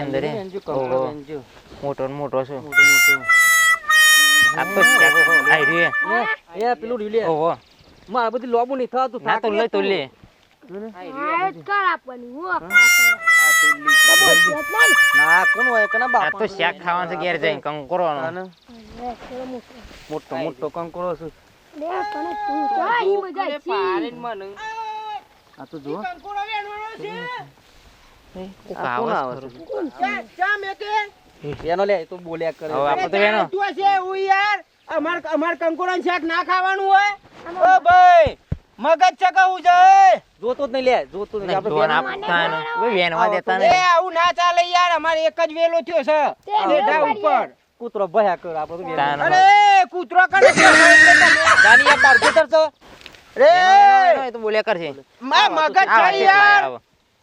અંદર હે વેનજો કંકોડો વેનજો મોટો ને મોટો છે મોટો આ તો શાક આઈ રહ્યું એ પેલું રીલે ઓહો માર બધી લોબુ નહીં થતું ના તો લઈ તો લે ના કોણ હોય કના આ બાપ તો શાક ખાવાનું છે ઘેર જઈને કંકોરો મોટો મોટો કંકોડો છે આ તો જો એનો લે તો બોલ્યા કરે હવે આપણે તો વેનો તું છે હું યાર અમાર કંકોડા શાક ના ખાવાનું હોય ઓ ભાઈ મગજ ચકાવું છે જોતો જ નહીં લે જોતો જ નહીં આપણે ધોન આપતા ને કોઈ વેનવા દેતા એ ને આવું ના ચાલે યાર અમારે એક જ વેલો થયો છે લેઢા ઉપર કૂતરો ભયા કર આપણે તો તાન અરે કૂતરો કરે છે જાની યાર તાર કૂતર છો રે એ તો બોલ્યા કરશે મા મગજ છે યાર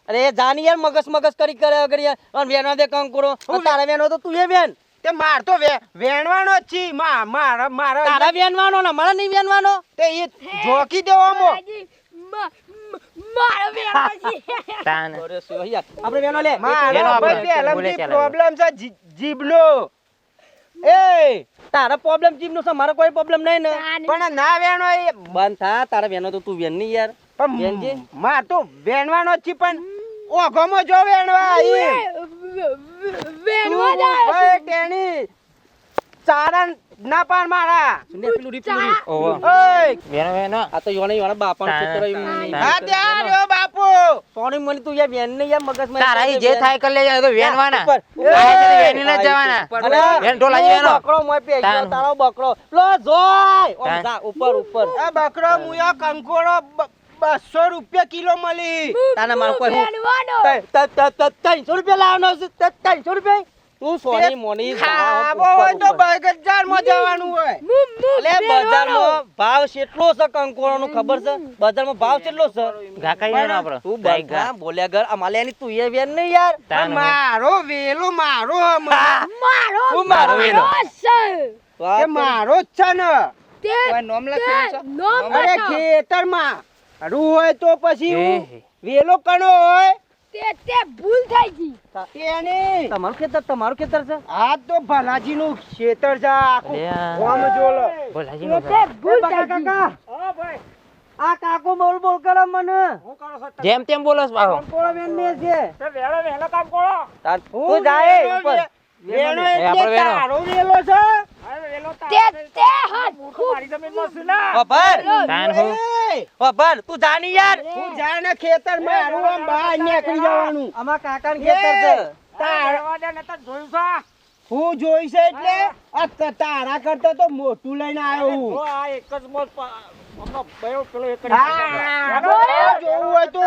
અરે જાની યાર મગસ કરી કરે અગર યાર અને વેનો દે કંકોરો તારા વેનો તો તું એ વેન તે માર તો વેણવાનો જ છી મારા તારા વેનવાનો ને મારા નહીં વેનવાનો તે એ જોકી દેવો મો તાન અરે શું યાર આપણે વેનો લે વેનો મારો આપણે ભાઈ બોલે પહેલાથી ચાલે. પ્રોબ્લેમ છે જીભનો એ તારા પ્રોબ્લેમ જીવનો છે મારો કોઈ પ્રોબ્લેમ નહીં ને પણ ના વેણો એ બંધ થા તારા વેનો તો તું વેન નહીં યાર વેનજે. પણ માર તો વેણવાનો જ છી પણ ઓઘોમાં જો વેણવા ભાઈ ટેણી ચારણ ના પાર મારા સુને પેલું રીપલું ઓહો ઓય વેનો વેનો આ તો યોને યોને બાપાનો કૂતરો એમ હા ત્યાં યો બાપુ સોની મને તું યાર વેન નહીં યાર મગજમાં તારા ઈ જે થાય કર લેજો તો વેનવાના ઉપર. વેની ના જવાના વેન ઢોલા વેનો બકરો મોય પે તાન. તારો બકરો લો જોય ઓમ તાન. જા ઉપર ઉપર આ બકરો મુયો કંકોડો 200 રૂપિયા કિલો મળી તાના માર કોઈ 300 રૂપિયા લાવવાનો છે 300 રૂપિયા તું સોની મોની ખાવો હોય તો બજારમાં જવાનું હોય લે બજારમાં ભાવ કેટલો છે કંકોરોનો ખબર છે બજારમાં ભાવ કેટલો છે ગાકાઈ વેનો આપણો તું બધા બોલ્યા ઘર અમાલ્યાની તું એ વેન નહીં યાર તાન મારો વેલો મારો મારો વેનો કે મારો જ છે ને નોમ લખેલું છે અરે ખેતરમાં હારું હોય તો પછી એ વેલો કણો હોય ભૂલ થઈ ગઈ તેને તમારું ખેતર છે આ તો ભલાજી નું ખેતર છે આખું અલ્યા. ગામ જોલો બોલાજી નો ભૂલ થઈ ગઈ કાકા આ કાકો બોલ કરે મને જેમ તેમ બોલસ પાહો કંકોરો વેન ને છે તાર હું તું જાય વેલો ઉપર વેલો એ એટલે આપણો વેલો. તારો વેલો છે ખબર તાન હો એ, ખબર તું જાની યાર હું જાણે ખેતર મારું આમ બહાર નીકળી જવાનું અમાર કાકાનું ખેતર છે હું જોઈ છે એટલે આ તારા કરતા તો મોટું લઈને આવ્યો હું હા, જોવું હોય તો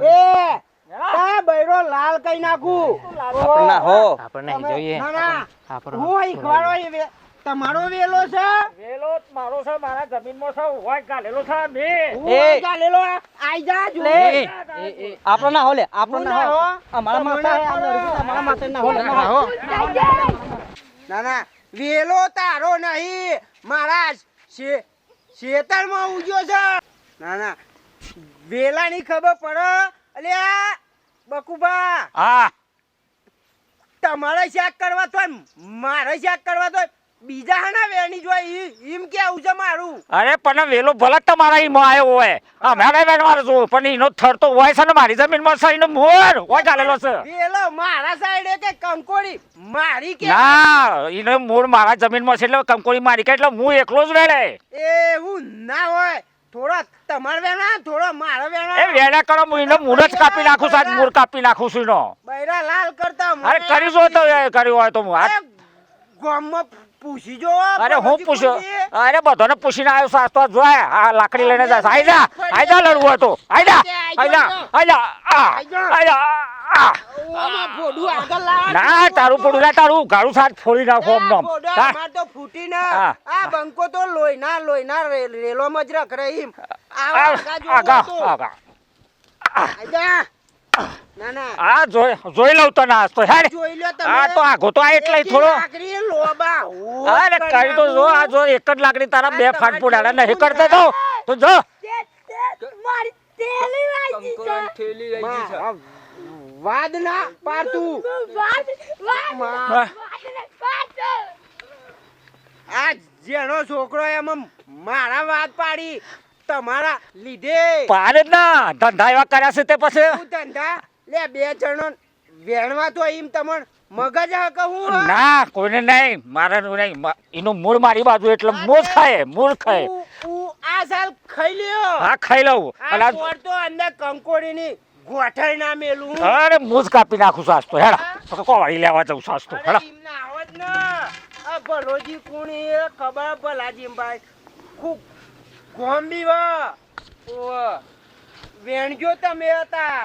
એ તા બૈરો લાલ કઈ નાખું આપણા હો આપણે નહીં જોઈએ ના ના આપણો હું ઈખવાડો તમારો વેલો છે હું એ. ચાલેલો આઈ જા જો લે આપણો ના હો લે આપણો હું ના ના હો હો. અમારા માતા હે અમારા માતા ના હો ના હો ના ના વેલો તારો નહીં મારા ખેતરમાં ઉગ્યો છે ના ના વેલાની ખબર પડે અલ્યા બકુબા હા તમારે શાક કરવા તો મારે શાક કરવા તો બીજા હાના વેણી જોઈ એમ કેવું છે મારું અરે પણ વેલો ભલે તમારા ઈમાં આવ્યો હોય અમારે વેણવાનો છું પણ એનો થડતો હોય છે ને મારી જમીનમાં છે એનો મોર હોય ચાલેલો છે વેલો મારા સાઈડે કે કંકોડી મારી કે ના એનો મૂળ મારા જમીનમાં છે એટલે કંકોડી મારી કે એટલે હું એકલો જ વેળે એવું ના હોય થોડો તમારે વેણા થોડો મારો એ વેણા વેળા કરો હું એનો મૂળ જ કાપી નાખું છું આજ મૂળ કાપી નાખું છું એનો બૈરા લાલ કરતા અરે કરી જો તો એ કર્યું હોય તો હું આ ગામમાં પૂછી જો અરે હું પૂછ્યો અરે બધાને પૂછીને આવ્યો સાસ તો જોય આ લાકડી લઈને જાય આઈ જા લડવું હોય તો આઈ જા ફોડું આગળ લાવ ના તારું પડું લા તારું ગાળું સાથ ફોડી નાખો આમ નામ. હા. અમાર તો ફૂટી ના હા. આ બંકો તો લોહીના રેલોમાં જ રખડે એમ આગા ના ના આ જોઈ લઉં તો ના તો હેડ જોઈ લો તમે આ તો આગો તો આ એટલે થોડો લાકડી લોબા અરે કરી તો જો આ જો એક જ લાકડી તારા બે ફાટ પુડાડા નહીં કરતા તો જો મારી તેલી વાગી છે વાદ ના પાતું હા. આ જેનો છોકરો એમ મારા વાત પાડી તમારા લીધે પાડે જ ના ધંધા એવા કર્યા છે તે પછી હું ધંધા લે બે જણો વેણવા તો એમ તમને મગજ હા કહું ના કોઈને નહીં મારે નહીં એનું મૂળ મારી બાજુ એટલે મૂળ ખાય મૂળ ખાય આ સાલ ખાઈ લ્યો હા ખાઈ લઉં અને આ આ- ચોર તો અંદર કંકોડીની ગોઠણ ના મેલું અરે મૂળ કાપી નાખું સાસતો હેડા કોવાળી લેવા જવું સાસતો અરે હેડા એમના આવત ના આ ભલોજી કુણી એ ખબર ભલાજી ભાઈ ખૂબ ગોમ્બી વા ઓ વેણજો તમે હતા